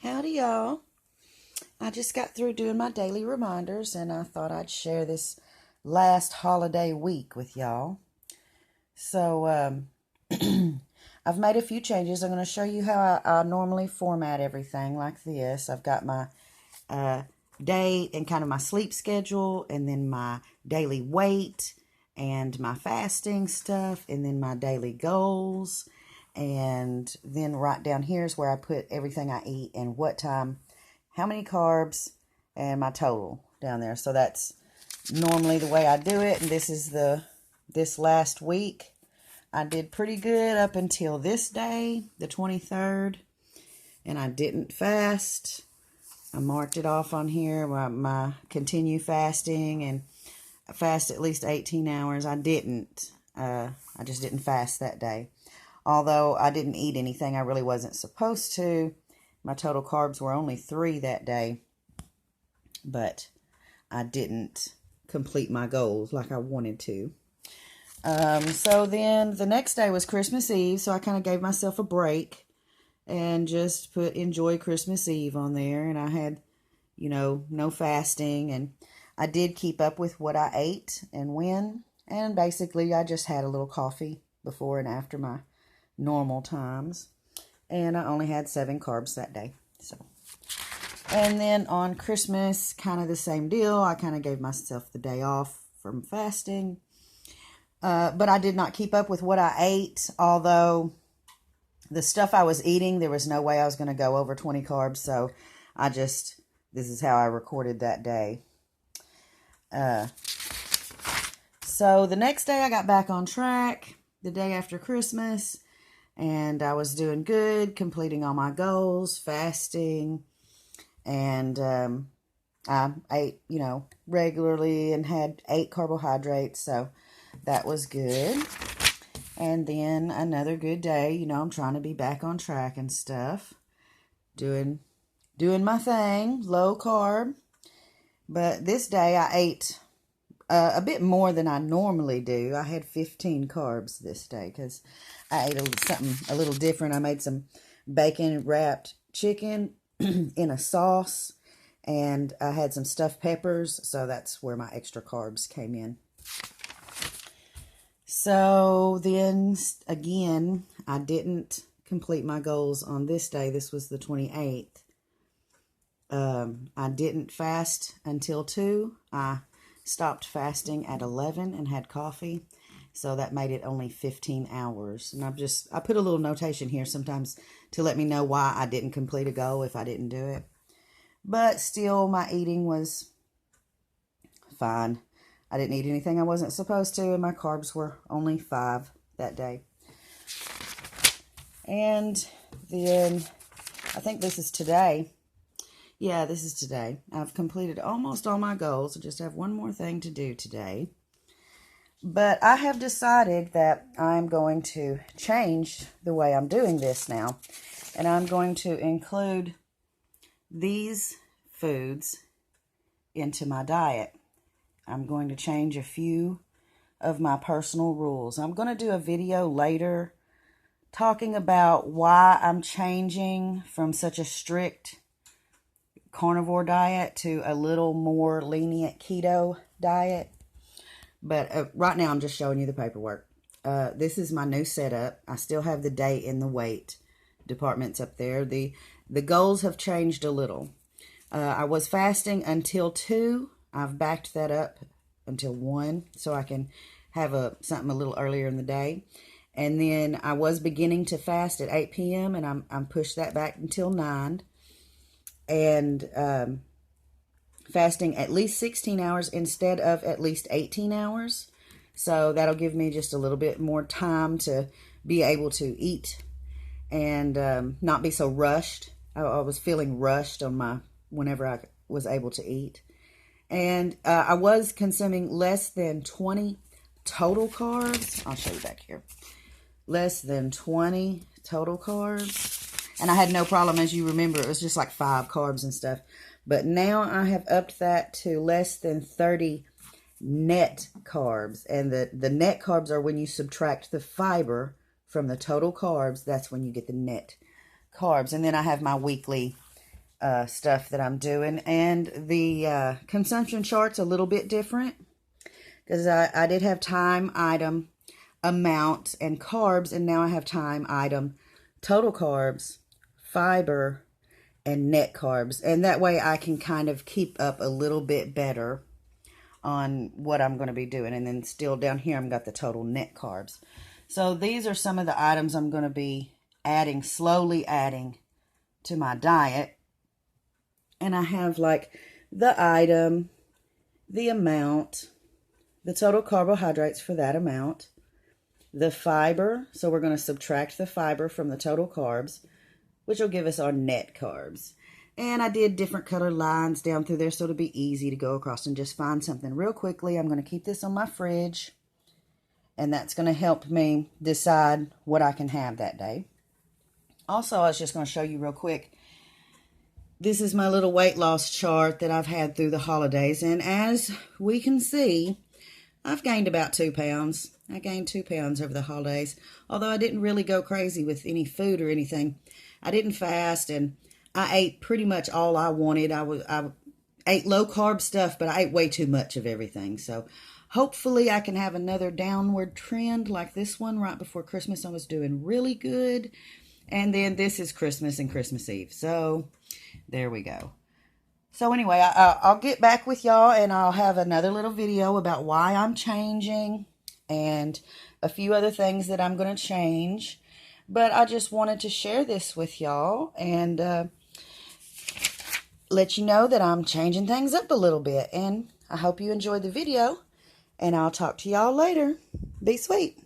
Howdy, y'all. I just got through doing my daily reminders and I thought I'd share this last holiday week with y'all. So, I've made a few changes. I'm going to show you how I normally format everything like this. I've got my day and kind of my sleep schedule, and then my daily weight and my fasting stuff, and then my daily goals. And then right down here is where I put everything I eat and what time, how many carbs, and my total down there. So that's normally the way I do it. And this last week. I did pretty good up until this day, the 23rd. And I didn't fast. I marked it off on here, my continue fasting, and I fast at least 18 hours. I didn't. I just didn't fast that day. Although I didn't eat anything I really wasn't supposed to. My total carbs were only 3 that day. But I didn't complete my goals like I wanted to. So then the next day was Christmas Eve. So I kind of gave myself a break and just put enjoy Christmas Eve on there. And I had, no fasting. And I did keep up with what I ate and when. And basically I just had a little coffee before and after my normal times. And I only had 7 carbs that day. And then on Christmas, kind of the same deal. I kind of gave myself the day off from fasting. But I did not keep up with what I ate, although the stuff I was eating, there was no way I was going to go over 20 carbs. So this is how I recorded that day. So the next day I got back on track, the day after Christmas, and I was doing good, completing all my goals, fasting, and I ate, regularly and ate carbohydrates, so that was good. And then another good day, I'm trying to be back on track and stuff, doing my thing, low carb. But this day I ate a bit more than I normally do. I had 15 carbs this day because I ate something a little different. I made some bacon wrapped chicken in a sauce, and I had some stuffed peppers, so that's where my extra carbs came in. So then again, I didn't complete my goals on this day. This was the 28th. I didn't fast until 2. I stopped fasting at 11 and had coffee. So that made it only 15 hours. And I put a little notation here sometimes to let me know why I didn't complete a goal if I didn't do it. But still, my eating was fine. I didn't eat anything I wasn't supposed to, and my carbs were only 5 that day. And then, I think this is today. Yeah, this is today. I've completed almost all my goals. I just have one more thing to do today. But I have decided that I'm going to change the way I'm doing this now. And I'm going to include these foods into my diet. I'm going to change a few of my personal rules. I'm going to do a video later talking about why I'm changing from such a strict carnivore diet to a little more lenient keto diet. But right now I'm just showing you the paperwork. This is my new setup. I still have the date and the weight departments up there. The goals have changed a little. I was fasting until 2. I've backed that up until 1 so I can have something a little earlier in the day. And then I was beginning to fast at 8 p.m. and I'm pushed that back until 9. And fasting at least 16 hours instead of at least 18 hours. So that'll give me just a little bit more time to be able to eat and not be so rushed. I was feeling rushed whenever I was able to eat. And I was consuming less than 20 total carbs. I'll show you back here. Less than 20 total carbs. And I had no problem, as you remember, it was just like 5 carbs and stuff. But now I have upped that to less than 30 net carbs. And the net carbs are when you subtract the fiber from the total carbs. That's when you get the net carbs. And then I have my weekly stuff that I'm doing. And the consumption chart's a little bit different because I did have time, item, amount, and carbs, and now I have time, item, total carbs, fiber, and net carbs. And that way I can kind of keep up a little bit better on what I'm going to be doing. And then still down here I've got the total net carbs. So these are some of the items I'm going to be adding, slowly adding to my diet. And I have like the item, the amount, the total carbohydrates for that amount, the fiber. So we're going to subtract the fiber from the total carbs, which will give us our net carbs. And I did different colored lines down through there so it'll be easy to go across and just find something real quickly. I'm going to keep this on my fridge, and that's going to help me decide what I can have that day. Also, I was just going to show you real quick. This is my little weight loss chart that I've had through the holidays. And as we can see, I've gained about 2 pounds. I gained 2 pounds over the holidays. Although I didn't really go crazy with any food or anything. I didn't fast, and I ate pretty much all I wanted. I ate low carb stuff, but I ate way too much of everything. So hopefully I can have another downward trend like this one right before Christmas. I was doing really good. And then this is Christmas and Christmas Eve. So there we go. So anyway, I'll get back with y'all, and I'll have another little video about why I'm changing and a few other things that I'm going to change. But I just wanted to share this with y'all and let you know that I'm changing things up a little bit. And I hope you enjoyed the video, and I'll talk to y'all later. Be sweet.